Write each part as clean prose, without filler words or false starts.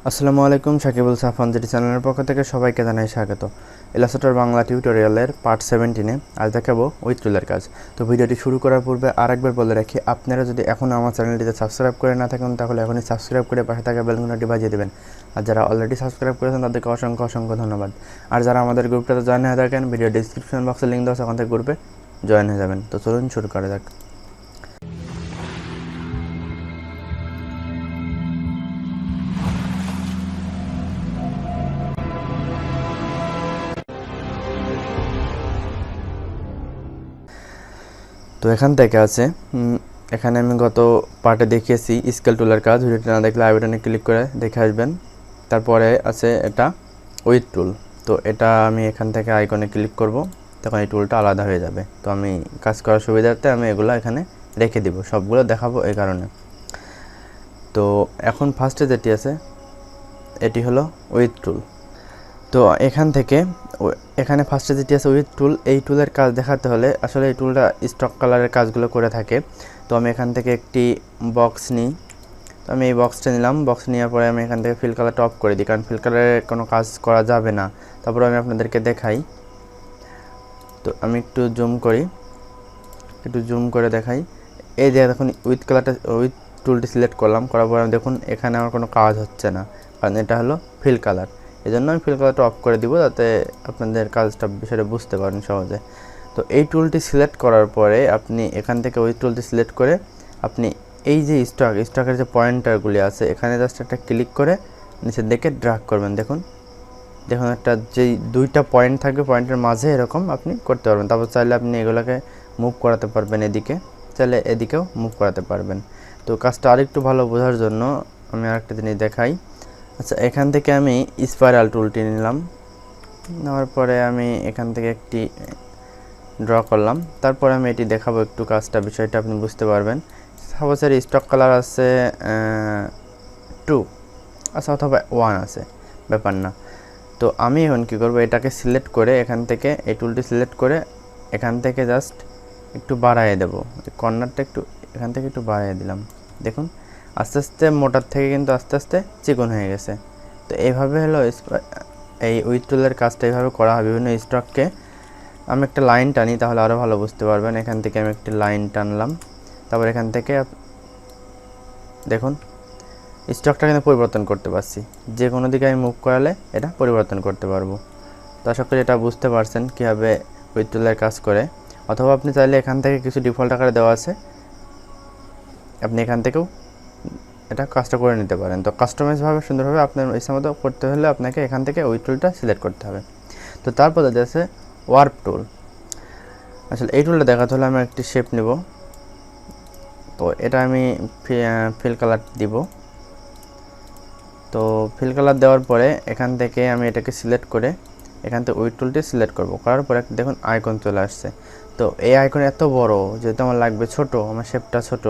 আসসালামু আলাইকুম, সাকিবুল সাফওয়ান যেটি চ্যানেলের পক্ষ থেকে সবাইকে জানাই স্বাগত। ইলাস্ট্রেটর বাংলা টিউটোরিয়ালের পার্ট 17-এ আজ দেখাবো উইথ টুলের কাজ। তো ভিডিওটি শুরু করার পূর্বে আরেকবার বলে রাখি, আপনারা যদি এখনও আমার চ্যানেলটিতে সাবস্ক্রাইব করে না থাকেন তাহলে এখনই সাবস্ক্রাইব করে পাশে থাকা বেল ঘন্টাটি বাজিয়ে দেবেন। আর যারা অলরেডি সাবস্ক্রাইব করেছেন তাদেরকে অসংখ্য অসংখ্য ধন্যবাদ। আর যারা আমাদের গ্রুপটাতে জয়েন হয়ে থাকেন, ভিডিও ডিসক্রিপশন বক্সে লিঙ্ক দেওয়া আছে, ওখান থেকে গ্রুপে জয়েন হয়ে যাবেন। তো চলুন শুরু করা যাক। তো এখান থেকে আছে এখানে আমি গত পার্টে দেখিয়েছি স্কেল টুলের কাজ। ভিডিওটি না দেখলে আই বাটনে ক্লিক করে দেখে আসবেন। তারপরে আছে এটা উইথ টুল। তো এটা আমি এখান থেকে আইকনে ক্লিক করব, তখন এই টুলটা আলাদা হয়ে যাবে। তো আমি কাজ করার সুবিধার্থে আমি এগুলো এখানে রেখে দিব, সবগুলো দেখাবো এই কারণে। তো এখন ফার্স্টে যেটি আছে এটি হলো উইথ টুল। তো এখানে ফার্স্টে যেটি আছে উইথ টুল, এই টুলের কাজ দেখাতে হলে আসলে এই টুলটা স্টক কালারের কাজগুলো করে থাকে। তো আমি এখান থেকে একটি বক্স নিই। তো আমি এই বক্সটা নিলাম। বক্স নেওয়ার পরে আমি এখান থেকে ফিল কালারটা অফ করে দিই, কারণ ফিল কালারে কোনো কাজ করা যাবে না। তারপরে আমি আপনাদেরকে দেখাই। তো আমি একটু জুম করে দেখাই। এই যে দেখুন উইথ টুলটি সিলেক্ট করলাম, করার পরে দেখুন এখানে আমার কোনো কাজ হচ্ছে না, কারণ এটা হলো ফিল কালার। এই জন্য আমি ফিল কালারটা অফ করে দিব, যাতে আপনাদের কাজটা বিষয়টা বুঝতে পারেন সহজে। তো এই টুলটি সিলেক্ট করার পরে আপনি এখান থেকে ওই টুলটি সিলেক্ট করে আপনি এই যে স্টকের যে পয়েন্টারগুলি আছে এখানে জাস্ট একটা ক্লিক করে নিচের দিকে ড্র্যাগ করবেন। দেখুন একটা যেই দুইটা পয়েন্ট থাকবে, পয়েন্টের মাঝে এরকম আপনি করতে পারবেন। তারপর চাইলে আপনি এগুলোকে মুভ করাতে পারবেন, এদিকে চাইলে এদিকেও মুভ করাতে পারবেন। তো কাজটা আরেকটু ভালো বোঝার জন্য আমি আরেকটা জিনিস দেখাই। আচ্ছা, এখান থেকে আমি স্পাইরাল টুলটি নিলাম। নেওয়ার পরে আমি এখান থেকে একটি ড্র করলাম। তারপরে আমি এটি দেখাবো একটু বিষয়টা আপনি বুঝতে পারবেন। সাপোজ এর স্টক কালার আছে 2, আচ্ছা, অথবা 1 আছে, ব্যাপার না। তো আমি এখন কী করবো, এটাকে সিলেক্ট করে এখান থেকে এই টুলটি সিলেক্ট করে এখান থেকে জাস্ট একটু বাড়াইয়ে দেবো। কর্নারটা এখান থেকে একটু বাড়াইয়ে দিলাম। দেখুন আস্তে আস্তে মোটার থেকে কিন্তু আস্তে আস্তে চিকন হয়ে গেছে। তো এইভাবে হলো এই উইথ টুলের কাজটা এইভাবে করা হয়। বিভিন্ন স্টককে আমি একটা লাইন টানি, তাহলে আরও ভালো বুঝতে পারবেন। এখান থেকে আমি একটি লাইন টানলাম। তারপর এখান থেকে দেখুন স্টকটা কিন্তু পরিবর্তন করতে পারছি। যে কোনো দিকে আমি মুভ করালে এটা পরিবর্তন করতে পারবো। তো আশা করি এটা বুঝতে পারছেন কীভাবে উইথ টুলের কাজ করে। অথবা আপনি চাইলে এখান থেকে কিছু ডিফল্ট আকারে দেওয়া আছে, আপনি এখান থেকেও এটা কাজটা করে নিতে পারেন। তো কাস্টমাইজভাবে সুন্দরভাবে আপনার ইচ্ছা মতো করতে হলে আপনাকে এখান থেকে উইথ টুলটা সিলেক্ট করতে হবে। তো তারপর আছে ওয়ার্প টুল। আসলে এই টুলটা দেখাতে হলে আমি একটি শেপ নেব। তো এটা আমি ফিল কালার দিব। তো ফিল কালার দেওয়ার পরে এখান থেকে আমি এটাকে সিলেক্ট করে এখান থেকে উইথ টুলটি সিলেক্ট করব। করার পরে দেখুন আইকন চলে আসছে। তো এই আইকন এত বড়, যেহেতু আমার লাগবে ছোট, আমার শেপটা ছোট,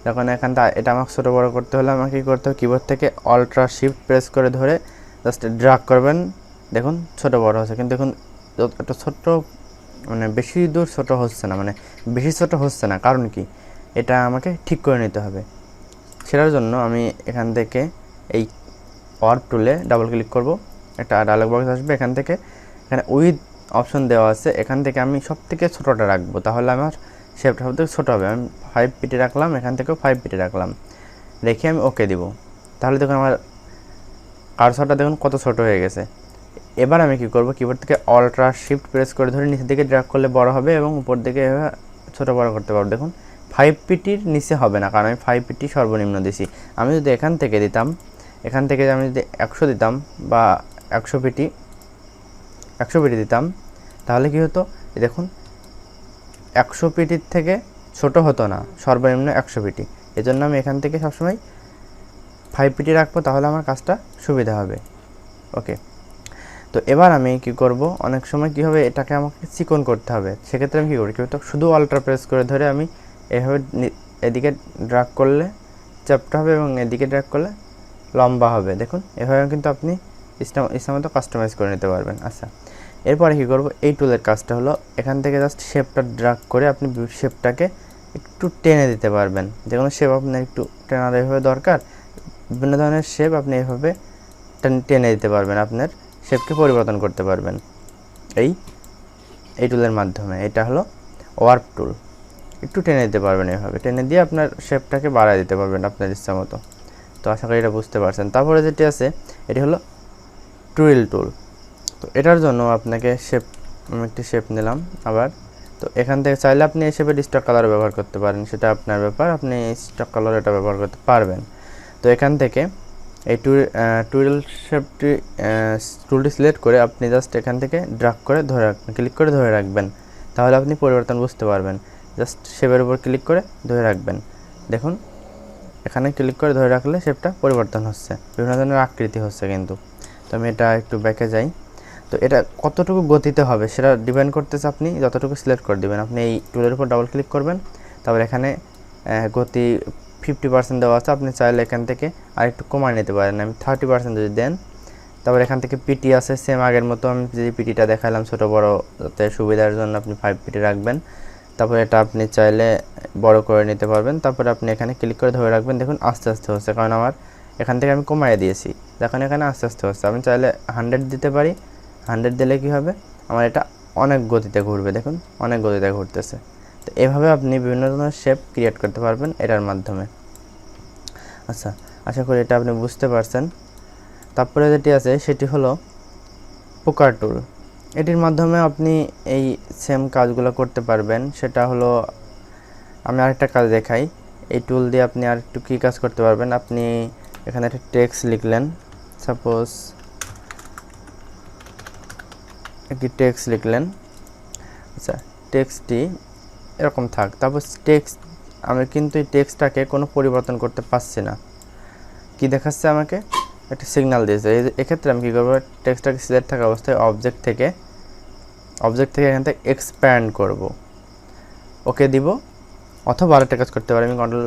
যখন এখান থেকে এটা আমাকে ছোটো বড়ো করতে হলে আমাকে কী করতে হবে, কিবোর্ড থেকে অল্ট্রা শিফট প্রেস করে ধরে জাস্ট ড্র্যাগ করবেন। দেখুন ছোট বড় হচ্ছে, কিন্তু দেখুন একটা ছোট্ট বেশি দূর ছোট হচ্ছে না, বেশি ছোট হচ্ছে না। কারণ কি, এটা আমাকে ঠিক করে নিতে হবে। সেটার জন্য আমি এখান থেকে এই ওয়ার্প টুলে ডাবল ক্লিক করব। একটা ডায়লগ বক্স আসবে। এখানে উইথ অপশন দেওয়া আছে। এখান থেকে আমি সব থেকে ছোটোটা রাখবো, তাহলে আমার শেপটা সব থেকে ছোটো হবে। আমি 5 পিটে রাখলাম, এখান থেকেও 5 পিটে রাখলাম, রেখে আমি ওকে দিব। তাহলে দেখুন আমার কার্সরটা দেখুন কত ছোট হয়ে গেছে। এবার আমি কি করব, কিবোর্ড থেকে অল্ট্রা শিফট প্রেস করে ধরে নিচের দিকে ড্র্যাগ করলে বড় হবে এবং উপর দিকে ছোটো বড় করতে পারবো। দেখুন 5 পিটির নিচে হবে না, কারণ আমি 5 পিটি সর্বনিম্ন দিছি। আমি যদি এখান থেকে আমি যদি 100 দিতাম বা 100 পিটি দিতাম, তাহলে কি হতো, দেখুন 100 পিটির থেকে ছোট হতো না, সর্বনিম্ন 100 পিটি। এজন্য আমি এখান থেকে সবসময় 5 পিটি রাখবো, তাহলে আমার কাজটা সুবিধা হবে। ওকে। তো এবার আমি কি করব, অনেক সময় কি হবে, এটাকে আমাকে চিকন করতে হবে। সেক্ষেত্রে আমি কী করি, শুধু অল্ট্রা প্রেস করে ধরে আমি এভাবে এদিকে ড্র্যাগ করলে চ্যাপটা হবে এবং এদিকে ড্র্যাগ করলে লম্বা হবে। দেখুন এভাবে কিন্তু আপনি ইচ্ছা মতো কাস্টমাইজ করে নিতে পারবেন। আচ্ছা, এরপরে কী করব, এই টুলের কাজটা হলো এখান থেকে জাস্ট শেপটা ড্র্যাগ করে আপনি শেপটাকে একটু টেনে দিতে পারবেন। যে কোনো শেপ আপনার একটু টেনার এভাবে দরকার। বিভিন্ন ধরনের শেপ আপনি এভাবে টেনে দিতে পারবেন, আপনার শেপকে পরিবর্তন করতে পারবেন এই টুলের মাধ্যমে। এটা হলো ওয়ার্প টুল। একটু টেনে দিতে পারবেন, এভাবে টেনে দিয়ে আপনার শেপটাকে বাড়ায় দিতে পারবেন আপনার ইচ্ছা মতো। তো আশা করি এটা বুঝতে পারছেন। তারপরে যেটি আছে এটি হলো টুইল টুল। তো এটার জন্য আপনাকে আমি একটি শেপ নিলাম আবার। তো এখান থেকে চাইলে আপনি এই শেপের স্টক কালার ব্যবহার করতে পারেন, সেটা আপনার ব্যাপার, আপনি স্টক কালার এটা ব্যবহার করতে পারবেন। তো এখান থেকে এই টুইল শেপটি টুলটি সিলেক্ট করে আপনি জাস্ট এখান থেকে ড্র্যাগ করে ধরে রাখবেন, ক্লিক করে ধরে রাখবেন, তাহলে আপনি পরিবর্তন বুঝতে পারবেন। জাস্ট শেপের উপর ক্লিক করে ধরে রাখবেন, দেখুন এখানে ক্লিক করে ধরে রাখলে শেপটা পরিবর্তন হচ্ছে, বিভিন্ন ধরনের আকৃতি হচ্ছে কিন্তু। তো আমি এটা একটু ব্যাকে যাই। তো এটা কতটুকু গতিতে হবে সেটা ডিপেন্ড করতেছে আপনি যতটুকু সিলেক্ট করে দেবেন। আপনি এই টুলের উপর ডাবল ক্লিক করবেন, তারপর এখানে গতি 50% দেওয়া আছে, আপনি চাইলে এখান থেকে আরেকটু কমায় নিতে পারেন। আমি 30% যদি দেন, তারপর এখান থেকে পিটি আছে সেম আগের মতো। আমি যদি পিটিটা দেখালাম ছোটো বড়ো, যাতে সুবিধার জন্য আপনি 5 পিটি রাখবেন। তারপর এটা আপনি চাইলে বড় করে নিতে পারবেন। তারপরে আপনি এখানে ক্লিক করে ধরে রাখবেন, দেখুন আস্তে আস্তে হচ্ছে, কারণ আমার এখান থেকে আমি কমায় দিয়েছি, দেখুন এখানে আস্তে আস্তে হচ্ছে। আমি চাইলে 100 দিতে পারি, 100 দিলে কি হবে, আমার এটা অনেক গতিতে ঘুরবে, দেখুন অনেক গতিতে ঘুরতেছে। তো এভাবে আপনি বিভিন্ন ধরনের শেপ ক্রিয়েট করতে পারবেন এটার মাধ্যমে। আচ্ছা, আশা করি এটা আপনি বুঝতে পারছেন। তারপরে যেটি আছে সেটি হলো পোকার টুল। এটির মাধ্যমে আপনি এই সেম কাজগুলো করতে পারবেন। সেটা হলো, আমি আরেকটা কাজ দেখাই। এই টুল দিয়ে আপনি আর একটু কী কাজ করতে পারবেন। আপনি এখানে একটা টেক্সট লিখলেন, সাপোজ একটি টেক্সট লিখলেন। আচ্ছা, টেক্সটটি এরকম থাক। তারপর আমি কিন্তু এই টেক্সটটাকে কোনো পরিবর্তন করতে পারছি না। কি দেখাচ্ছে আমাকে, একটা সিগন্যাল দিয়েছে। এক্ষেত্রে আমি কী করবো, টেক্সটটাকে সিলেক্ট থাকা অবস্থায় অবজেক্ট থেকে এখান থেকে এক্সপ্যান্ড করব, ওকে দিব। অথবা আরেকটা কাজ করতে পারি, আমি কন্ট্রোল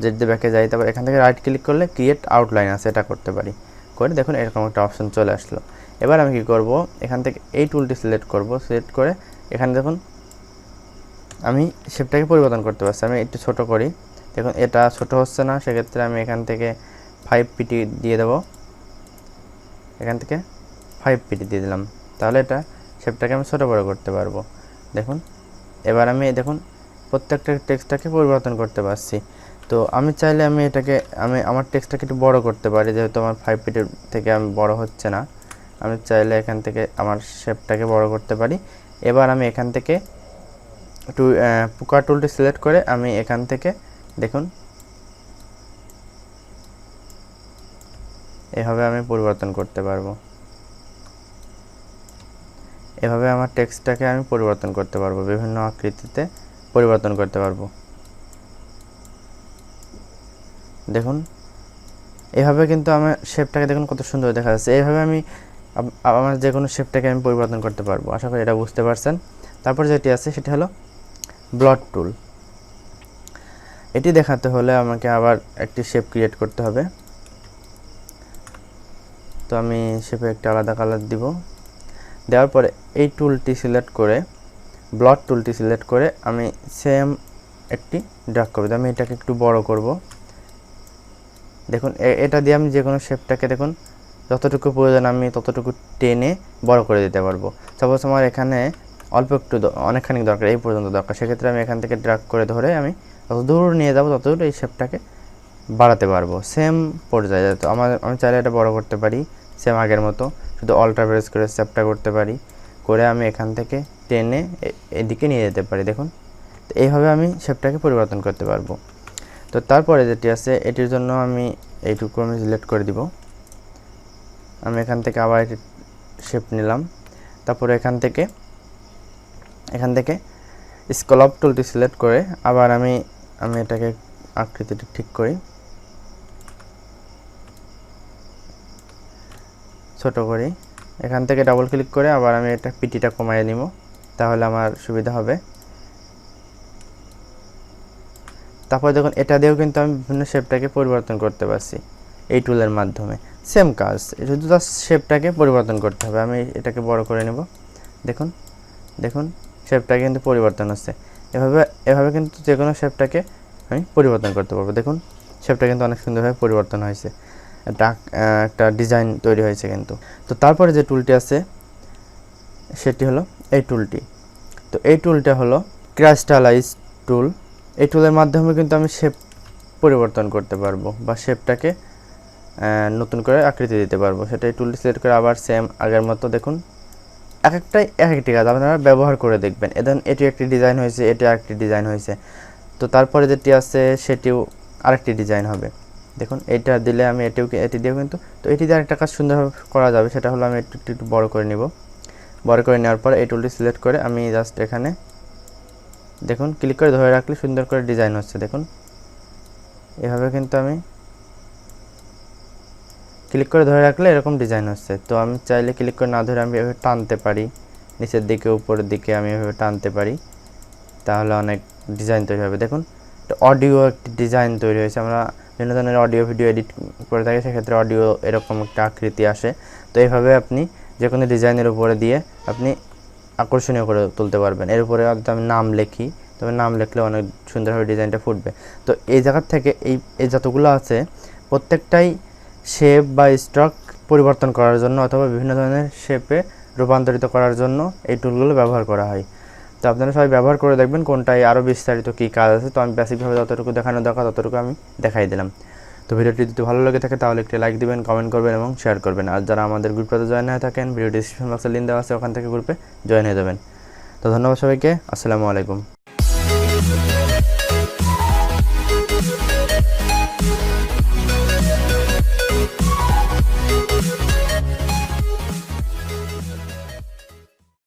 জেড দিয়ে ব্যাকে যাই, তারপর এখান থেকে রাইট ক্লিক করলে ক্রিয়েট আউটলাইন আছে, এটা করতে পারি। করে দেখুন এরকম একটা অপশন চলে আসলো। এবার আমি কি করব, এখান থেকে এই টুলটি সিলেক্ট করব, সিলেক্ট করে এখানে দেখুন আমি শেপটাকে পরিবর্তন করতে পারছি। আমি একটু ছোট করি, দেখুন এটা ছোট হচ্ছে না, সেক্ষেত্রে আমি এখান থেকে 5 পিটি দিয়ে দেব। এখান থেকে 5 পিটি দিয়ে দিলাম, তাহলে এটা শেপটাকে আমি ছোটো বড়ো করতে পারবো। দেখুন এবার আমি দেখুন প্রত্যেকটা টেক্সটটাকে পরিবর্তন করতে পারছি। তো আমি চাইলে আমার টেক্সটটাকে একটু বড় করতে পারি, যেহেতু আমার 5 ফিটের থেকে আমি বড় হচ্ছে না। আমি চাইলে এখান থেকে আমার শেপটাকে বড় করতে পারি। এবার আমি এখান থেকে পোকা টুলটি সিলেক্ট করে আমি এখান থেকে দেখুন এভাবে আমি পরিবর্তন করতে পারবো। এভাবে আমার টেক্সটটাকে আমি পরিবর্তন করতে পারবো, বিভিন্ন আকৃতিতে পরিবর্তন করতে পারবো। দেখুন এভাবে কিন্তু আমার শেপটাকে দেখুন কত সুন্দর দেখা যাচ্ছে। এইভাবে আমি আমার যে কোনো শেপটাকে আমি পরিবর্তন করতে পারবো। আশা করি এটা বুঝতে পারছেন। তারপর যেটি আছে সেটি হলো ব্লট টুল। এটি দেখাতে হলে আমাকে আবার একটি শেপ ক্রিয়েট করতে হবে। তো আমি শেপে একটা আলাদা কালার দিব। দেওয়ার পরে এই টুলটি সিলেক্ট করে, ব্লট টুলটি সিলেক্ট করে আমি সেম একটি ড্র্যাগ করব। আমি এটাকে একটু বড় করব। দেখুন এটা দিয়ে আমি যে কোনো শেপটাকে দেখুন যতটুকু প্রয়োজন আমি ততটুকু টেনে বড় করে দিতে পারবো। সাপোজ আমার এখানে অল্প একটু অনেকখানি দরকার, এই পর্যন্ত দরকার, সেক্ষেত্রে আমি এখান থেকে ড্র্যাগ করে ধরে আমি যত দূর নিয়ে যাবো ততদূর এই শেপটাকে বাড়াতে পারবো সেম পর্যায়ে। তো আমি চাইলে এটা বড় করতে পারি সেম আগের মতো, শুধু অল্টার প্রেস করে শেপটা করতে পারি, করে আমি এখান থেকে টেনে এদিকে নিয়ে যেতে পারি। দেখুন তো এইভাবে আমি শেপটাকে পরিবর্তন করতে পারবো। তো তারপরে যেটি আছে এটির জন্য আমি এইটুকু আমি সিলেক্ট করে দিব। আমি এখান থেকে আবার একটি শেপ নিলাম। তারপরে এখান থেকে স্কলপ টুলটি সিলেক্ট করে আবার আমি এটাকে আকৃতিটা ঠিক করি, ছোট করি। এখান থেকে ডাবল ক্লিক করে আবার আমি এটা পিটিটা কমাই নিব, তাহলে আমার সুবিধা হবে। তারপর দেখুন এটা দিয়েও কিন্তু আমি বিভিন্ন শেপটাকে পরিবর্তন করতে পারছি এই টুলের মাধ্যমে। সেম কাজ, শুধু জাস্ট শেপটাকে পরিবর্তন করতে হবে। আমি এটাকে বড় করে নেব। দেখুন শেপটা কিন্তু পরিবর্তন হচ্ছে। এভাবে কিন্তু যে কোনো শেপটাকে আমি পরিবর্তন করতে পারবো। দেখুন শেপটা কিন্তু অনেক সুন্দরভাবে পরিবর্তন হয়েছে। একটা ডিজাইন তৈরি হয়েছে কিন্তু। তো তারপরে যে টুলটি আছে সেটি হলো এই টুলটি। তো এই টুলটা হলো ক্রাস্টালাইজ টুল। এই টুলের মাধ্যমে কিন্তু আমি শেপ পরিবর্তন করতে পারবো বা শেপটাকে নতুন করে আকৃতি দিতে পারবো। সেটা এই টুলটি সিলেক্ট করে আবার সেম আগের মতো দেখুন এক একটি কাজ আপনারা ব্যবহার করে দেখবেন। এটি একটি ডিজাইন হয়েছে, এটি আরেকটি ডিজাইন হয়েছে। তো তারপরে যেটি আছে সেটিও আরেকটি ডিজাইন হবে। দেখুন এইটা দিলে আমি এটি দিয়েও কিন্তু, তো এটি দিয়ে আরেকটা কাজ সুন্দরভাবে করা যাবে। সেটা হলো আমি একটু বড় করে নিব। বড় করে নেওয়ার পর এই টুলটি সিলেক্ট করে আমি জাস্ট এখানে দেখুন ক্লিক করে ধরে রাখলে সুন্দর করে ডিজাইন হচ্ছে। দেখুন এভাবে কিন্তু আমি ক্লিক করে ধরে রাখলে এরকম ডিজাইন হচ্ছে। তো আমি চাইলে ক্লিক করে না ধরে আমি এভাবে টানতে পারি, নিচের দিকে উপরের দিকে আমি এভাবে টানতে পারি, তাহলে অনেক ডিজাইন তৈরি হবে। দেখুন অডিও একটি ডিজাইন তৈরি হয়েছে। আমরা বিভিন্ন ধরনের অডিও ভিডিও এডিট করে থাকি, সেক্ষেত্রে অডিও এরকম একটা আকৃতি আসে। তো এইভাবে আপনি যে কোনো ডিজাইনের উপরে দিয়ে আপনি আকর্ষণীয় করে তুলতে পারবেন। এর উপরে যদি আমি নাম লিখি, তবে নাম লিখলে অনেক সুন্দরভাবে ডিজাইনটা ফুটবে। তো এই জায়গার থেকে এই যতগুলো আছে প্রত্যেকটাই শেপ বা স্ট্রোক পরিবর্তন করার জন্য অথবা বিভিন্ন ধরনের শেপে রূপান্তরিত করার জন্য এই টুলগুলো ব্যবহার করা হয়। তো আপনারা সবাই ব্যবহার করে দেখবেন কোনটায় আরও বিস্তারিত কী কাজ আছে। তো আমি বেসিকভাবে যতটুকু দেখানো দরকার ততটুকু আমি দেখাই দিলাম। তো ভিডিওটি যদি ভালো লেগে থাকে তাহলে একটি লাইক দিবেন, কমেন্ট করবেন এবং শেয়ার করবেন। আর যারা আমাদের গ্রুপটাতে জয়েন হয়ে থাকেন, ভিডিও ডিসক্রিপশন বক্সে লিঙ্ক দেওয়া আছে, ওখান থেকে গ্রুপে জয়েন হয়ে যাবেন। তো ধন্যবাদ সবাইকে। আসসালামু আলাইকুম।